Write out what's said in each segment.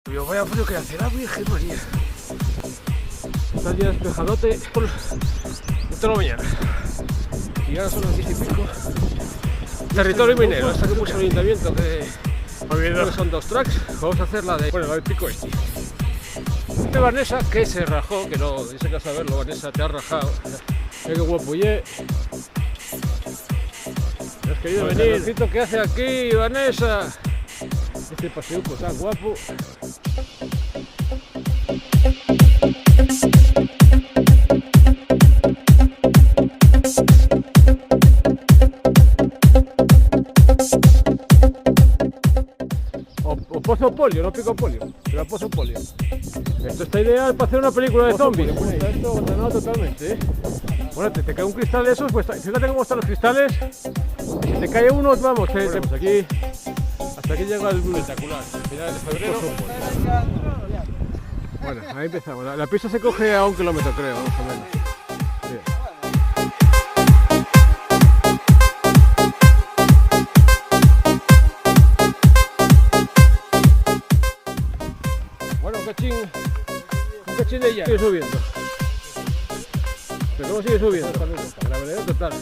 Vaya frío que hace la Virgen María. Está ya despejadote por toda la mañana. Y ahora son las 10 y pico. Territorio minero, hasta que puso el ayuntamiento que son 2 tracks. Vamos a hacer la de, bueno, la del pico este. De Vanessa que se rajó, que no, dice que a saberlo, Vanessa te ha rajado. Qué guapo, ye. ¿Has querido venir? ¿Qué hace aquí, Vanessa? Este paseo pues tan guapo. O pozo polio, no pico polio, pero pozo polio. Esto está ideal para hacer una película de zombies. Está esto ordenado totalmente, ¿eh? Bueno, te cae un cristal de esos, pues fíjate cómo están los cristales. Si te cae uno, vamos, aquí, hasta aquí llega el espectacular. Finales de febrero. Bueno, ahí empezamos. La pista se coge a 1 kilómetro, creo, más o menos. Bien. Bueno, un cachín de ella. Sigue subiendo. Pero ¿cómo sigue subiendo? La verdad total.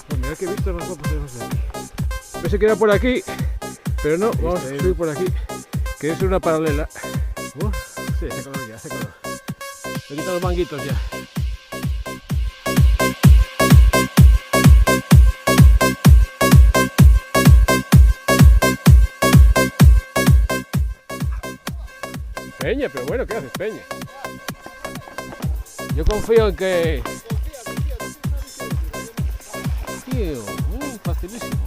Pues mirad que he visto los guapos de los de aquí. Pensé que era por aquí, pero no, vamos a subir por aquí, que es una paralela. Sí, hace calor ya, hace calor. Me quitan los manguitos ya. Peña, pero bueno, ¿qué haces, Peña? Yo confío en que... Tío, facilísimo.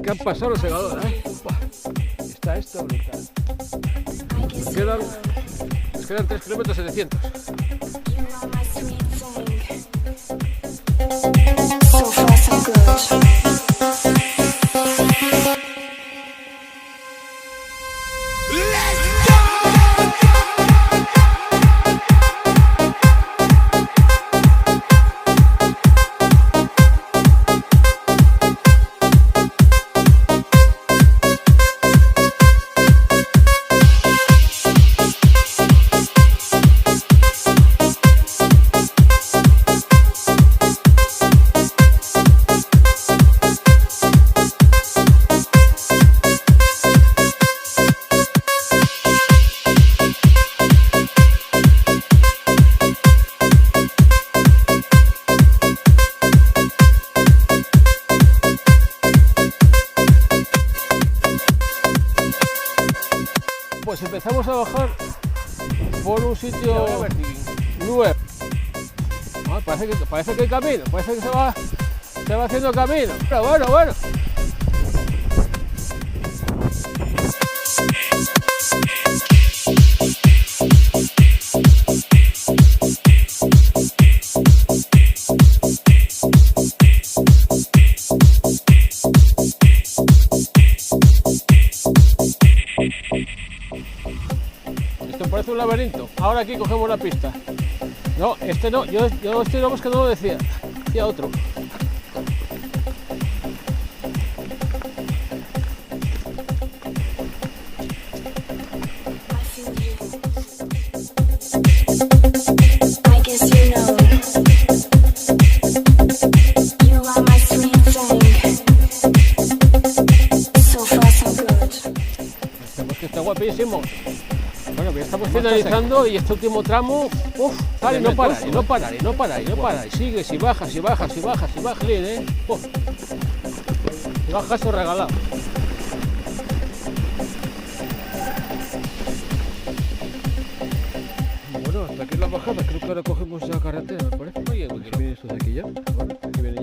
¿Qué han pasado los segadores, Está esto brutal. Nos quedan 3 kilómetros 700. Pues empezamos a bajar por un sitio nuevo. Parece que hay camino, parece que se va haciendo camino. Pero bueno. Esto parece un laberinto. Ahora aquí cogemos la pista. No, este no, yo este vamos que no lo decía otro. Está guapísimo. Bueno, ya estamos finalizando y este último tramo, vale, no para, y sigues y bajas, bien, y bajas o regalado. Bueno, hasta aquí la bajada, creo que ahora cogemos ya carretera, me parece. Oye, viene esto de aquí ya, bueno, aquí viene